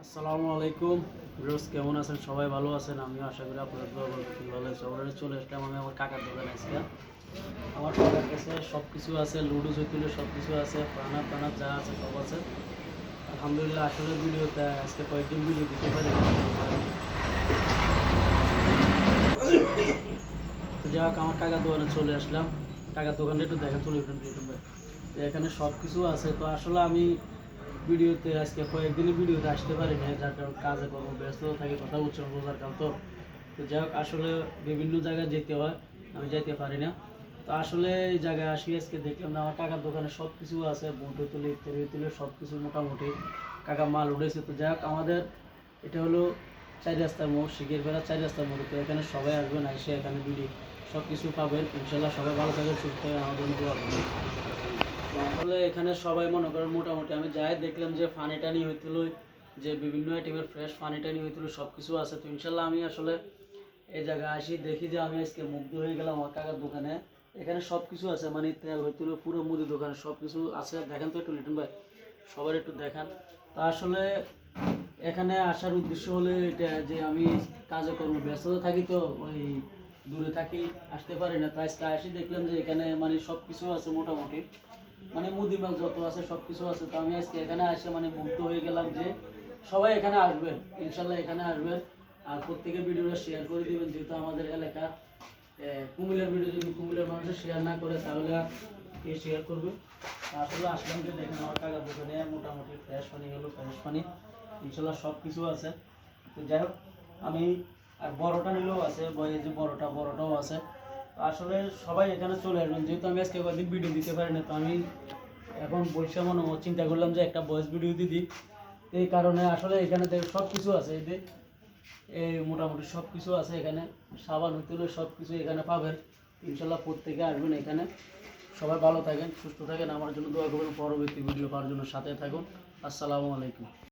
আসসালামু আলাইকুম রোজ কেমন আছেন? সবাই ভালো আছেন? আমিও আশা করি আপনাদের দোয়া বরকতে ভালো আছে। সবাই চলে আসলাম আমি আমার কাকার দোকানে আজকে। আমার কাকার কাছে সব কিছু আছে, লুডো চৈতুলে সব কিছু আছে, পানা টানা যা আছে সব আছে। আলহামদুলিল্লাহ। আসলে ভিডিওতে আজকে কয়েকদিন ভিডিও দিতে পারি না। তো যাই হোক, আমার কাকার দোকানে চলে আসলাম। কাকার দোকানটা একটু দেখা চলে উঠুন ভাই। এখানে সব কিছু আছে। তো আসলে আমি ভিডিওতে আজকে কয়েকদিনই ভিডিওতে আসতে পারি না, যার কারণ কাজে কর্ম ব্যস্ত থাকি, কথা বলছিলাম রোজার কাল তো। তো যাই হোক, আসলে বিভিন্ন জায়গায় যেতে হয়, আমি যাইতে পারি না। তো আসলে এই জায়গায় আসি, আজকে দেখলাম না আমার কাকার দোকানে সব কিছু আছে, বুটে তুলে ইত্যাদি তুলে সব কিছু মোটামুটি কাকা মাল উঠেছে। তো যাই হোক, আমাদের এটা হলো চার রাস্তার মোড়, শিখের বেড়া চার রাস্তার মোড়। তো এখানে সবাই আসবেন, এসে এখানে ভিডিও সব কিছু পাবেন ইনশাল্লাহ। সবাই ভালো থাকবেন, সুস্থ হয়ে আমার জন্য দোয়া করবেন। আসলে এখানে সবাই মনে করেন মোটামুটি আমি যাই দেখলাম যে ফানি টানি হইছিল, যে বিভিন্ন আইটেমের ফ্রেশ ফানি টানি হইছিল, সব কিছু আছে। তো ইনশাল্লাহ আমি আসলে এই জায়গায় আসি, দেখি যে আমি আজকে মুগ্ধ হয়ে গেলাম আমার কাকার দোকানে। এখানে সব কিছু আছে, মানে তেল হইছিল পুরো মুদি দোকানে সব কিছু আছে। দেখেন তো একটু লিটন ভাই, সবার একটু দেখান। তো আসলে এখানে আসার উদ্দেশ্য হলো এটা যে আমি কাজে কর্ম ব্যস্ত থাকি, তো ওই দূরে থাকি, আসতে পারি না। তাই আজকে আসি দেখলাম যে এখানে মানে সব কিছু আছে মোটামুটি, মানে মুদি মাল যত আছে সব কিছু আছে। তো আমি আজকে এখানে আসে মানে মুগ্ধ হয়ে গেলাম যে সবাই এখানে আসবেন ইনশাল্লাহ, এখানে আসবেন। আর প্রত্যেকের ভিডিওটা শেয়ার করে দিবেন, যেহেতু আমাদের এলাকা কুমিল্লার ভিডিও যদি কুমিল্লার মানুষের শেয়ার না করে তাহলে কে শেয়ার করবে। আসলে আসলাম যে দেখেন আমার কাকার দোকানে মোটামুটি ফ্রেশ পানি হলো, ফ্রেশ পানি ইনশাল্লাহ সব কিছু আছে। তো যাই হোক, আমি আর বড়টা নিলেও আছে, এই যে বড়টাও আছে। তো আসলে সবাই এখানে চলে আসবেন, যেহেতু আমি আজকে কয়েকদিন ভিডিও দিতে পারি না। তো আমি এখন বৈশা মনে চিন্তা করলাম যে একটা ভয়েস ভিডিও দিই। এই কারণে আসলে এখানে সব কিছু আছে, এই মোটামুটি সব কিছু আছে এখানে। সাবান হইতে সব কিছু এখানে পাবেন ইনশাল্লাহ। প্রত্যেকে আসবেন এখানে। সবাই ভালো থাকেন, সুস্থ থাকেন, আমার জন্য দোয়া করবেন। পরবর্তী ভিডিও পাওয়ার জন্য সাথে থাকুন। আসসালামু আলাইকুম।